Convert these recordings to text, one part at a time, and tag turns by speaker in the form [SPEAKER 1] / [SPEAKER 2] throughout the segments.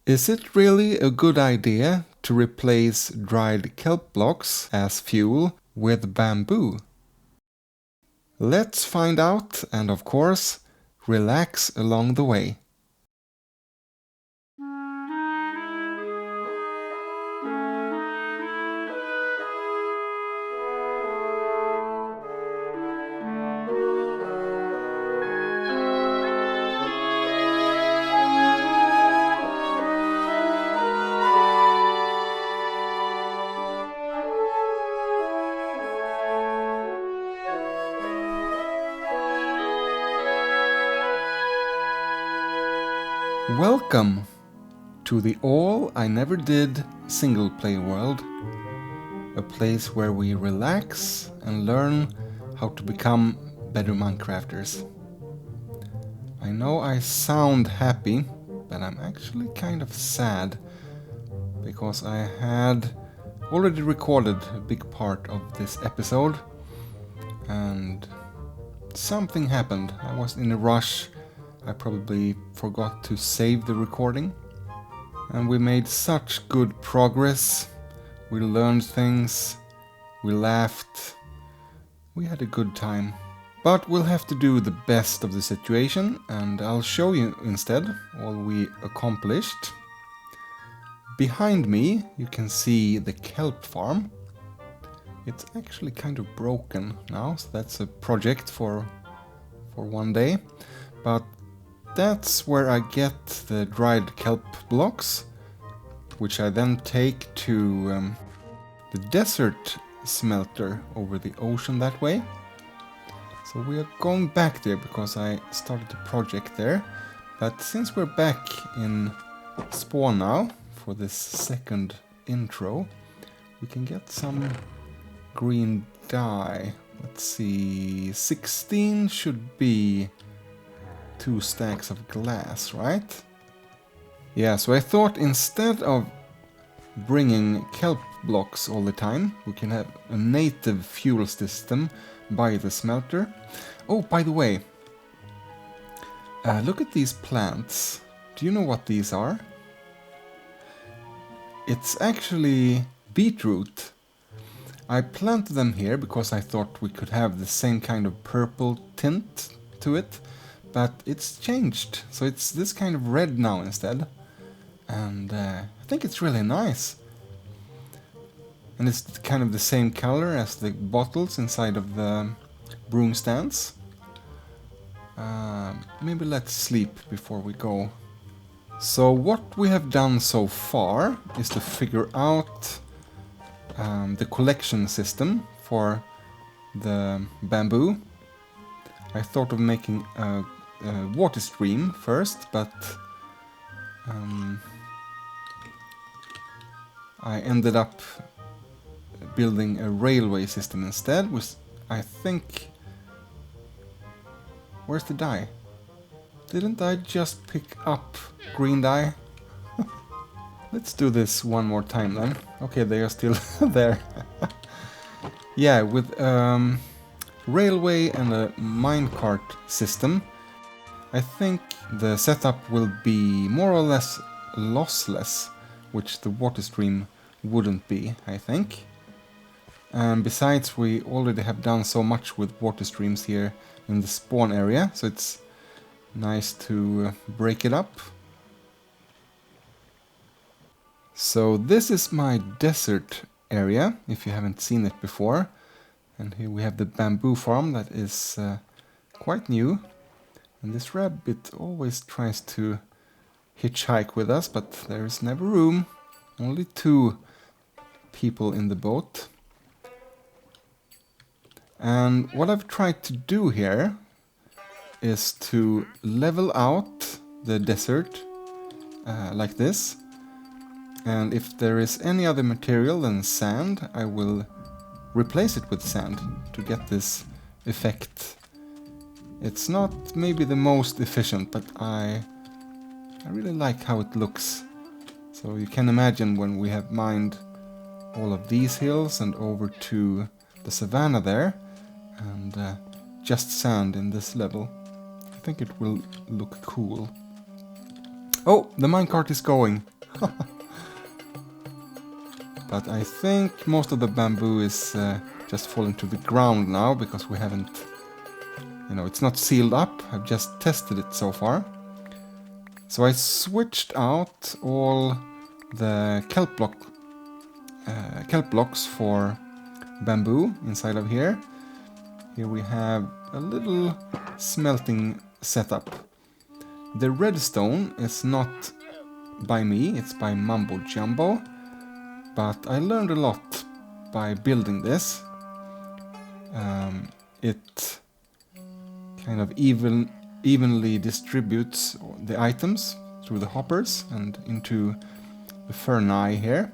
[SPEAKER 1] Is it really a good idea to replace dried kelp blocks as fuel with bamboo? Let's find out and, of course, relax along the way. Welcome to the All I Never Did single play world, a place where we relax and learn how to become better Minecrafters. I know I sound happy, but I'm actually kind of sad because I had already recorded a big part of this episode and something happened. I was in a rush. I probably forgot to save the recording. And we made such good progress. We learned things. We laughed. We had a good time. But we'll have to do the best of the situation, and I'll show you instead all we accomplished. Behind me you can see the kelp farm. It's actually kind of broken now, so that's a project for one day. But that's where I get the dried kelp blocks, which I then take to the desert smelter over the ocean that way. So we are going back there because I started a project there. But since we're back in spawn now for this second intro, we can get some green dye. Let's see, 16 should be 2 stacks of glass, right? Yeah, so I thought instead of bringing kelp blocks all the time, we can have a native fuel system by the smelter. Oh, by the way, look at these plants. Do you know what these are? It's actually beetroot. I planted them here because I thought we could have the same kind of purple tint to it. But it's changed, so it's this kind of red now instead. And I think it's really nice. And it's kind of the same color as the bottles inside of the broom stands. Maybe let's sleep before we go. So what we have done so far is to figure out the collection system for the bamboo. I thought of making a water stream first, but I ended up building a railway system instead, which I think... Where's the dye? Didn't I just pick up green dye? Let's do this one more time then. Okay, they are still there. Yeah, with railway and a minecart system, I think the setup will be more or less lossless, which the water stream wouldn't be, I think. And besides, we already have done so much with water streams here in the spawn area, so it's nice to break it up. So this is my desert area, if you haven't seen it before. And here we have the bamboo farm that is quite new. And this rabbit always tries to hitchhike with us, but there is never room. Only 2 people in the boat. And what I've tried to do here is to level out the desert like this. And if there is any other material than sand, I will replace it with sand to get this effect. It's not maybe the most efficient, but I really like how it looks. So you can imagine when we have mined all of these hills and over to the savanna there, and just sand in this level, I think it will look cool. Oh, the minecart is going. But I think most of the bamboo is just falling to the ground now because we haven't, you know, it's not sealed up. I've just tested it so far. So I switched out all the kelp blocks for bamboo inside of here. Here we have a little smelting setup. The redstone is not by me, it's by Mumbo Jumbo. But I learned a lot by building this. It kind of evenly distributes the items through the hoppers and into the furnace here.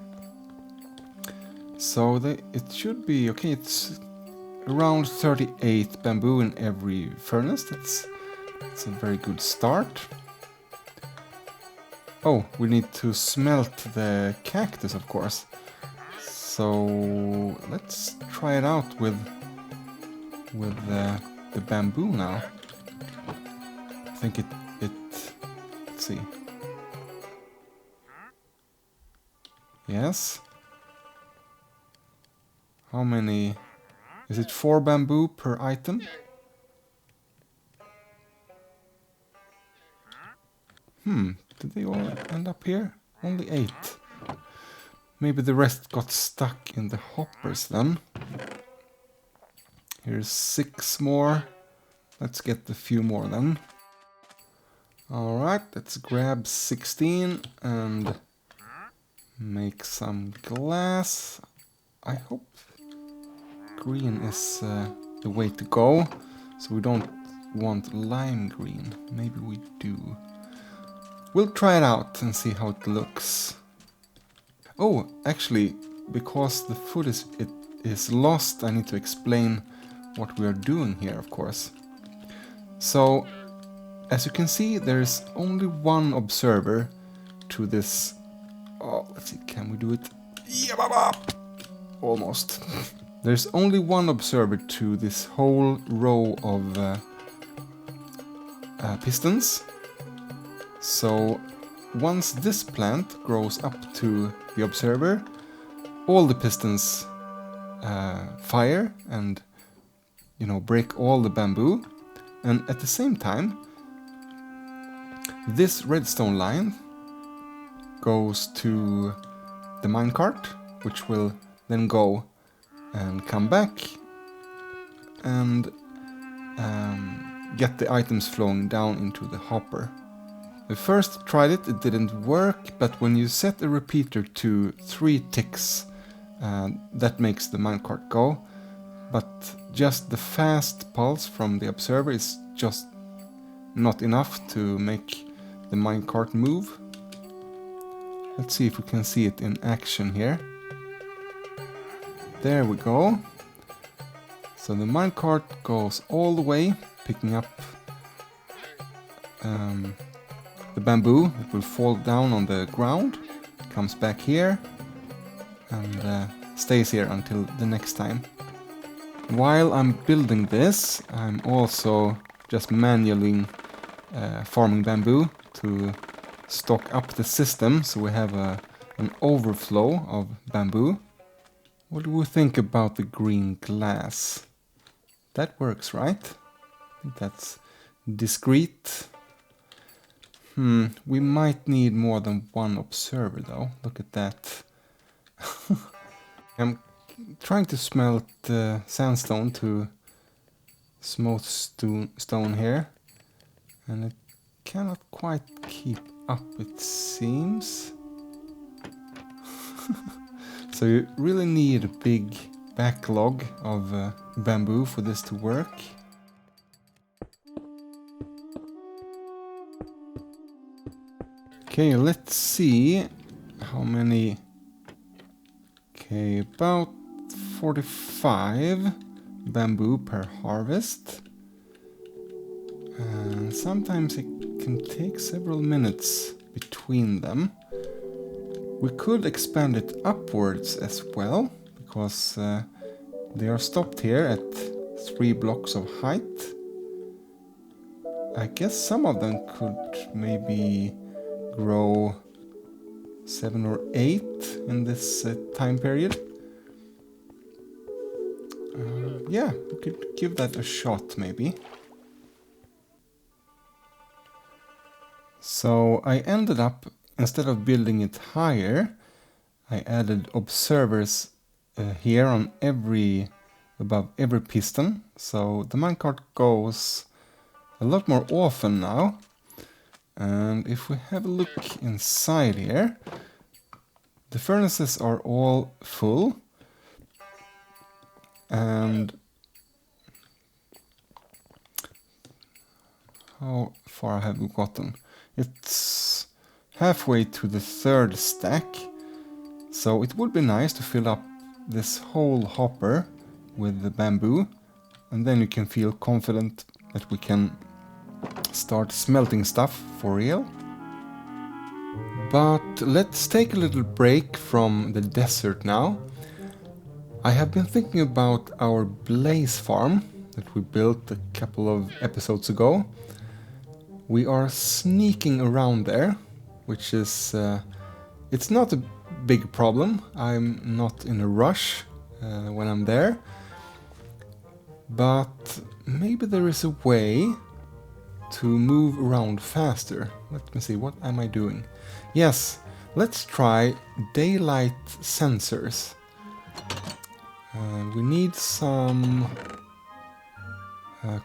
[SPEAKER 1] So it should be okay. It's around 38 bamboo in every furnace. That's a very good start. Oh, we need to smelt the cactus, of course. So let's try it out with the bamboo now. I think it let's see. Yes. How many? Is it 4 bamboo per item? Did they all end up here? Only 8. Maybe the rest got stuck in the hoppers then. Here's 6 more. Let's get a few more then. Alright, let's grab 16 and make some glass. I hope green is the way to go. So we don't want lime green. Maybe we do. We'll try it out and see how it looks. Oh, actually, because the food is lost, I need to explain what we are doing here, of course. So, as you can see, there's only one observer to this. Oh, let's see, can we do it? Yeah, almost. There's only one observer to this whole row of pistons. So once this plant grows up to the observer, all the pistons fire and, you know, break all the bamboo. And at the same time, this redstone line goes to the minecart, which will then go and come back and get the items flowing down into the hopper. I first tried it, it didn't work, but when you set a repeater to 3 ticks, that makes the minecart go. But just the fast pulse from the observer is just not enough to make the minecart move. Let's see if we can see it in action here. There we go. So the minecart goes all the way, picking up the bamboo. It will fall down on the ground, comes back here, and stays here until the next time. While I'm building this, I'm also just manually farming bamboo to stock up the system, so we have an overflow of bamboo. What do we think about the green glass? That works, right? I think that's discreet. We might need more than one observer though. Look at that. I'm trying to smelt sandstone to smooth stone here, and it cannot quite keep up, it seems. So you really need a big backlog of bamboo for this to work. Okay, let's see how many. Okay, about 45 bamboo per harvest. And sometimes it can take several minutes between them. We could expand it upwards as well, because they are stopped here at 3 blocks of height. I guess some of them could maybe grow 7 or 8 in this time period. Yeah, we could give that a shot maybe. So I ended up, instead of building it higher, I added observers here on above every piston. So the minecart goes a lot more often now. And if we have a look inside here, the furnaces are all full. And how far have we gotten? It's halfway to the 3rd stack. So it would be nice to fill up this whole hopper with the bamboo. And then you can feel confident that we can start smelting stuff for real. But let's take a little break from the desert now. I have been thinking about our blaze farm that we built a couple of episodes ago. We are sneaking around there, which is... it's not a big problem. I'm not in a rush when I'm there. But maybe there is a way to move around faster. Let me see, what am I doing? Yes, let's try daylight sensors. We need some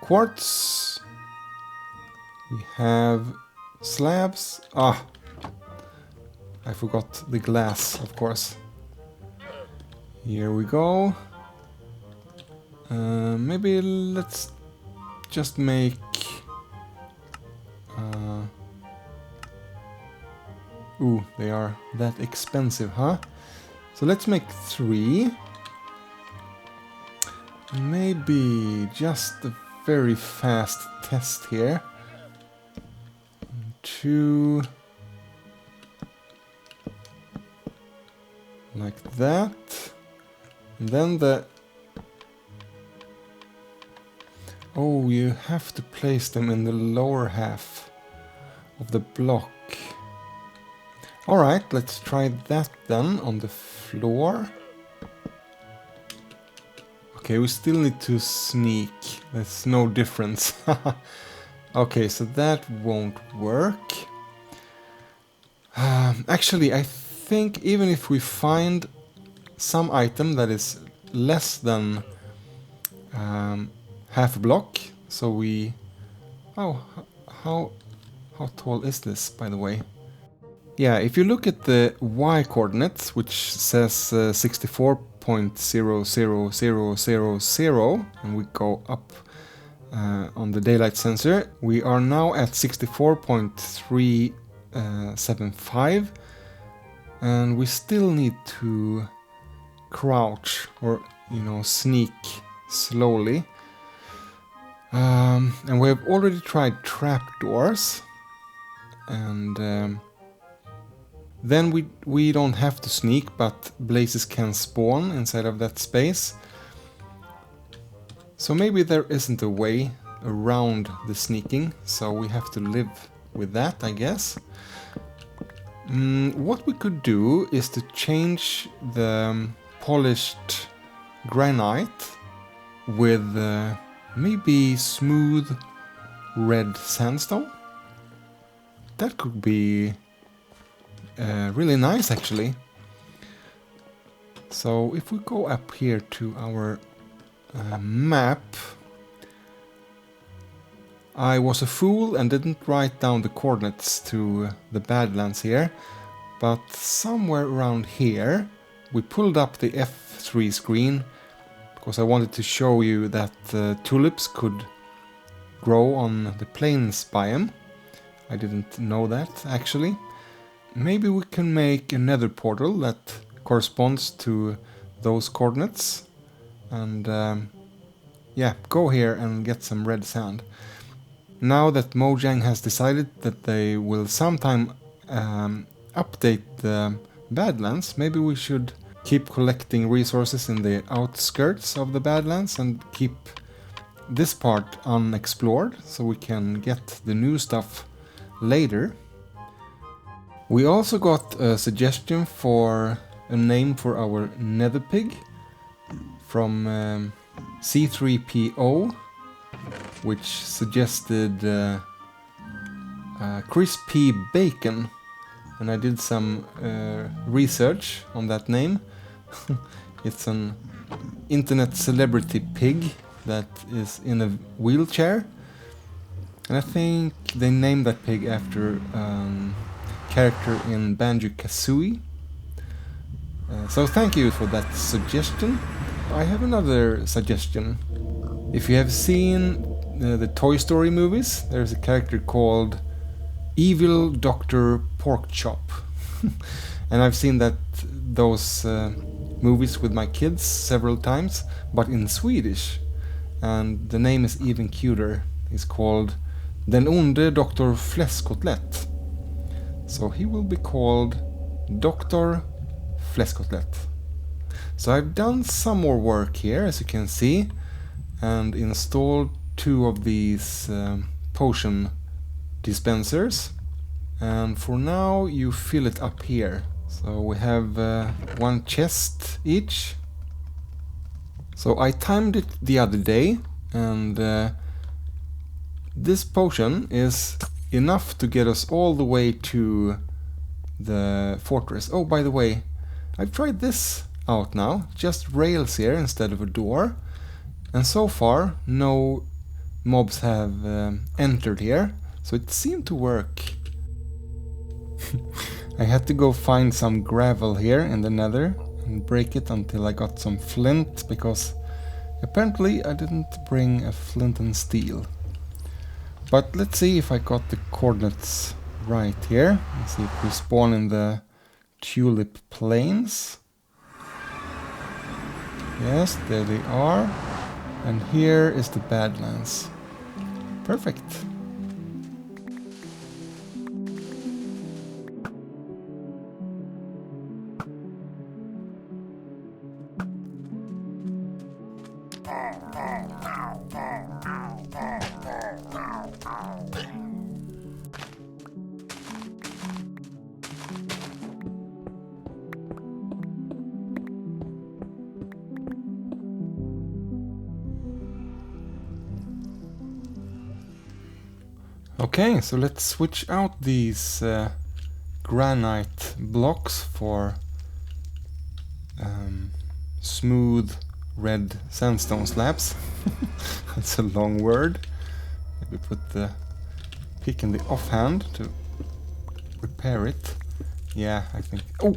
[SPEAKER 1] quartz. We have slabs. Ah, I forgot the glass, of course. Here we go. Maybe let's just make... ooh, they are that expensive, huh? So let's make 3. Maybe just a very fast test here. 2. Like that. And then the... oh, you have to place them in the lower half of the block. Alright, let's try that then on the floor. Okay, we still need to sneak. There's no difference. Okay, so that won't work. Actually, I think even if we find some item that is less than half a block, so we... oh, how tall is this, by the way? Yeah, if you look at the Y coordinates, which says 64.00000, and we go up on the daylight sensor, we are now at 64.375, and we still need to crouch or, you know, sneak slowly. And we have already tried trapdoors, and then we don't have to sneak, but blazes can spawn inside of that space. So maybe there isn't a way around the sneaking, so we have to live with that, I guess. What we could do is to change the polished granite with maybe smooth red sandstone. That could be really nice, actually. So if we go up here to our map, I was a fool and didn't write down the coordinates to the Badlands here, but somewhere around here we pulled up the F3 screen because I wanted to show you that tulips could grow on the plains biome. I didn't know that, actually. Maybe we can make a Nether Portal that corresponds to those coordinates. And yeah, go here and get some red sand. Now that Mojang has decided that they will sometime update the Badlands, maybe we should keep collecting resources in the outskirts of the Badlands and keep this part unexplored so we can get the new stuff later. We also got a suggestion for a name for our nether pig from C3PO, which suggested crispy bacon, and I did some research on that name. It's an internet celebrity pig that is in a wheelchair, and I think they named that pig after character in Banjo-Kazooie. So thank you for that suggestion. I have another suggestion. If you have seen the Toy Story movies, there's a character called Evil Dr. Porkchop. And I've seen those movies with my kids several times, but in Swedish. And the name is even cuter. It's called Den onde Dr. Fläskkotlett. So he will be called Dr. Fläskkotlett. So I've done some more work here, as you can see, and installed 2 of these potion dispensers. And for now you fill it up here. So we have 1 chest each. So I timed it the other day, and this potion is enough to get us all the way to the fortress. Oh, by the way, I've tried this out now, just rails here instead of a door, and so far no mobs have entered here, so it seemed to work. I had to go find some gravel here in the nether and break it until I got some flint, because apparently I didn't bring a flint and steel. But let's see if I got the coordinates right here. Let's see if we spawn in the tulip plains. Yes, there they are. And here is the Badlands. Perfect. Okay, so let's switch out these granite blocks for smooth red sandstone slabs. That's a long word. Maybe put the pick in the offhand to repair it. Yeah, I think... Oh!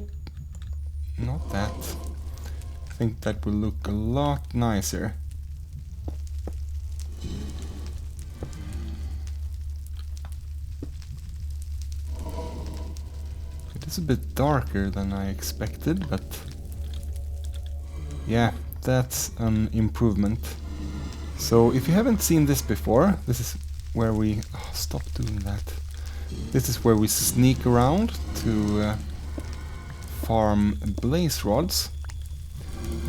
[SPEAKER 1] Not that. I think that will look a lot nicer. It's a bit darker than I expected, but yeah, that's an improvement. So if you haven't seen this before, this is where we... Oh, stop doing that. This is where we sneak around to farm blaze rods.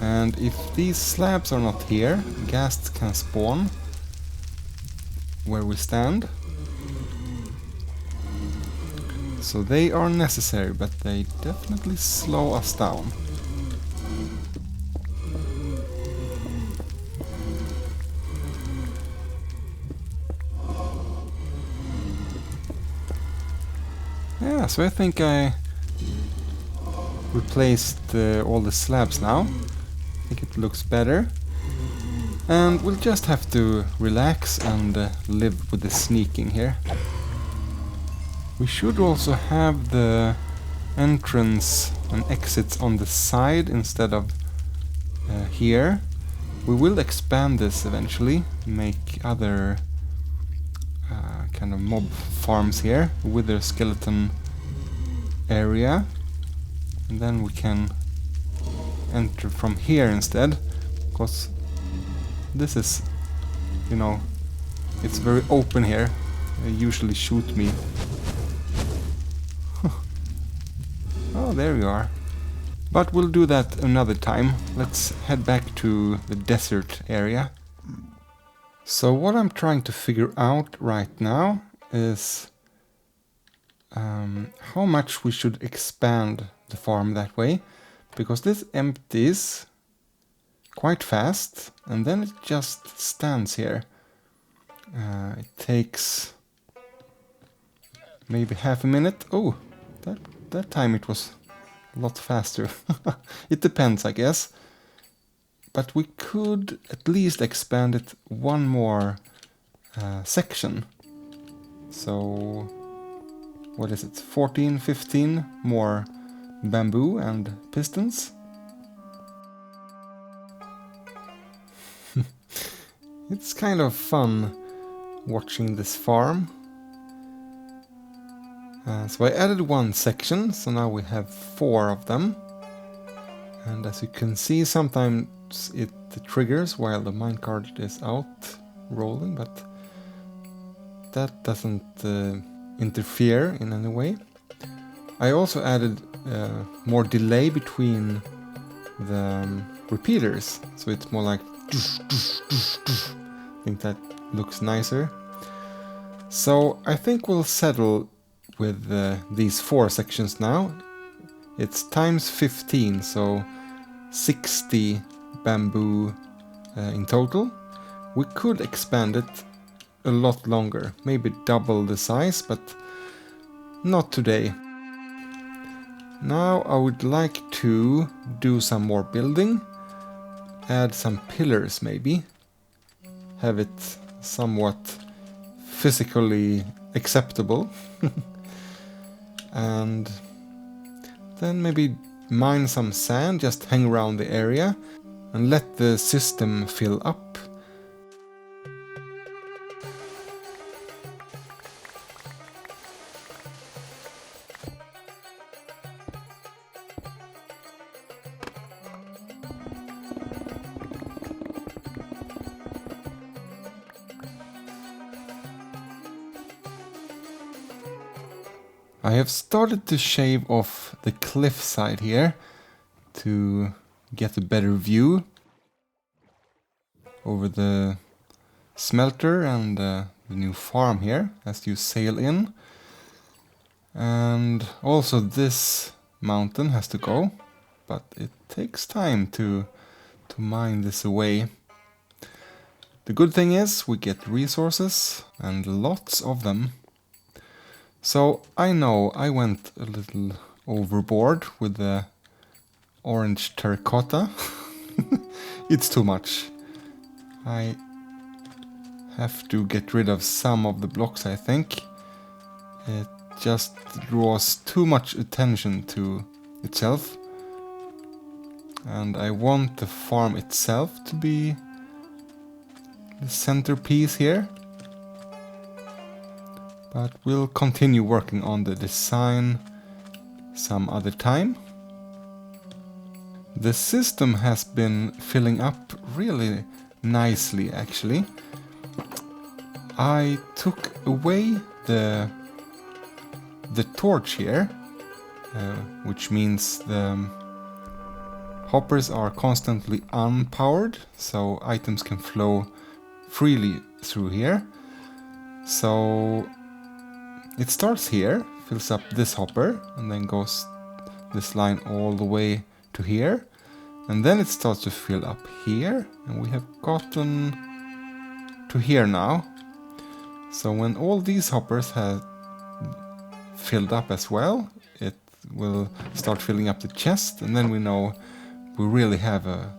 [SPEAKER 1] And if these slabs are not here, ghasts can spawn where we stand. So they are necessary, but they definitely slow us down. Yeah, so I think I replaced all the slabs now. I think it looks better. And we'll just have to relax and live with the sneaking here. We should also have the entrance and exits on the side instead of here. We will expand this eventually, make other kind of mob farms here with their skeleton area, and then we can enter from here instead, because this is, you know, it's very open here. They usually shoot me. Oh, there we are. But we'll do that another time. Let's head back to the desert area. So what I'm trying to figure out right now is how much we should expand the farm that way, because this empties quite fast and then it just stands here. It takes maybe half a minute. Oh, that time it was a lot faster. It depends, I guess. But we could at least expand it one more section. So, what is it? 14, 15 more bamboo and pistons. It's kind of fun watching this farm. So I added one section, so now we have 4 of them. And as you can see, sometimes it triggers while the minecart is out rolling, but that doesn't interfere in any way. I also added more delay between the repeaters, so it's more like I think that looks nicer. So I think we'll settle with these 4 sections now. It's times 15, so 60 bamboo in total. We could expand it a lot longer, maybe double the size, but not today. Now I would like to do some more building, add some pillars maybe, have it somewhat physically acceptable, and then maybe mine some sand, just hang around the area and let the system fill up. I have started to shave off the cliff side here to get a better view over the smelter and the new farm here as you sail in. And also this mountain has to go, but it takes time to mine this away. The good thing is we get resources and lots of them. So I know I went a little overboard with the orange terracotta. It's too much. I have to get rid of some of the blocks, I think. It just draws too much attention to itself. And I want the farm itself to be the centerpiece here. But we'll continue working on the design some other time. The system has been filling up really nicely, actually. I took away the torch here, which means the hoppers are constantly unpowered, so items can flow freely through here. So it starts here, fills up this hopper, and then goes this line all the way to here. And then it starts to fill up here, and we have gotten to here now. So when all these hoppers have filled up as well, it will start filling up the chest, and then we know we really have a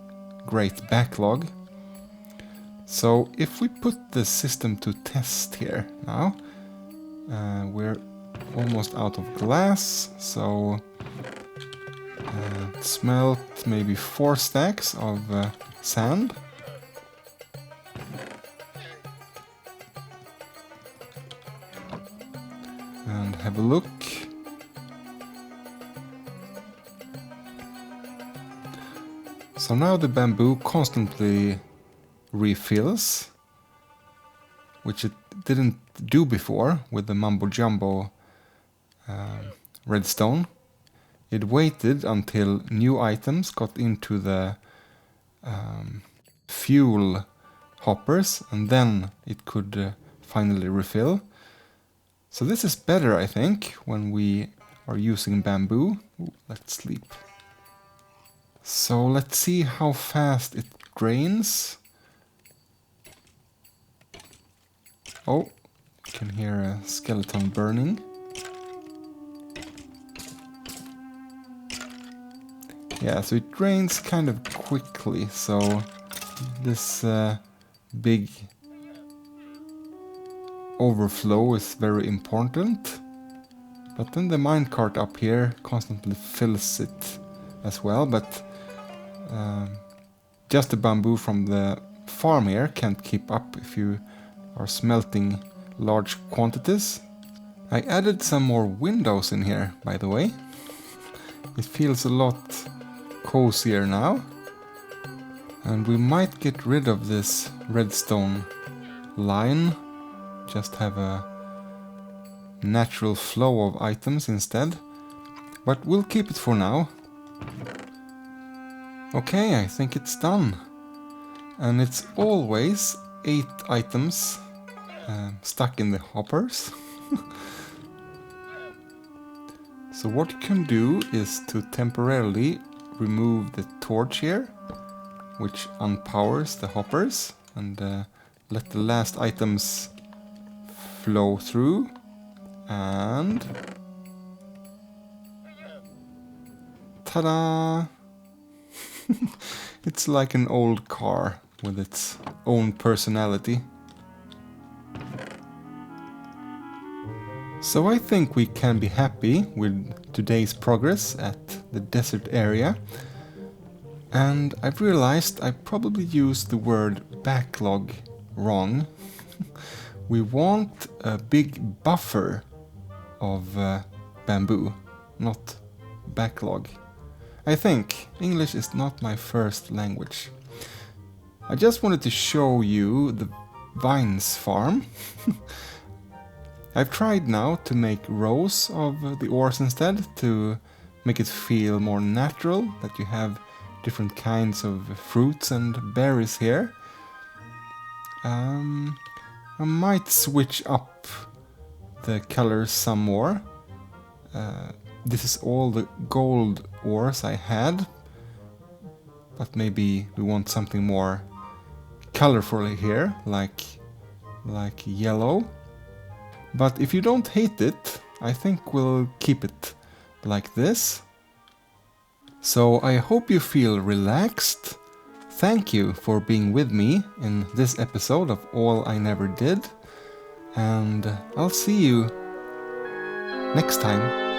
[SPEAKER 1] great backlog. So if we put the system to test here now, we're almost out of glass, so smelt maybe 4 stacks of sand. And have a look. So now the bamboo constantly refills, which it didn't do before with the mumbo jumbo redstone. It waited until new items got into the fuel hoppers, and then it could finally refill. So this is better, I think, when we are using bamboo. Ooh, let's sleep. So let's see how fast it drains. Oh, you can hear a skeleton burning. Yeah, so it drains kind of quickly, so this big overflow is very important. But then the minecart up here constantly fills it as well, but just the bamboo from the farm here can't keep up if you are smelting large quantities. I added some more windows in here, by the way. It feels a lot cozier now. And we might get rid of this redstone line. Just have a natural flow of items instead. But we'll keep it for now. Okay, I think it's done. And it's always 8 items stuck in the hoppers. So what you can do is to temporarily remove the torch here, which unpowers the hoppers, and let the last items flow through, and ta-da! It's like an old car with its own personality. So I think we can be happy with today's progress at the desert area. And I've realized I probably used the word backlog wrong. We want a big buffer of bamboo, not backlog. I think English is not my first language. I just wanted to show you the vines farm. I've tried now to make rows of the ores instead, to make it feel more natural, that you have different kinds of fruits and berries here. I might switch up the colors some more. This is all the gold ores I had, but maybe we want something more colorful here, like yellow. But if you don't hate it, I think we'll keep it like this. So I hope you feel relaxed. Thank you for being with me in this episode of All I Never Did. And I'll see you next time.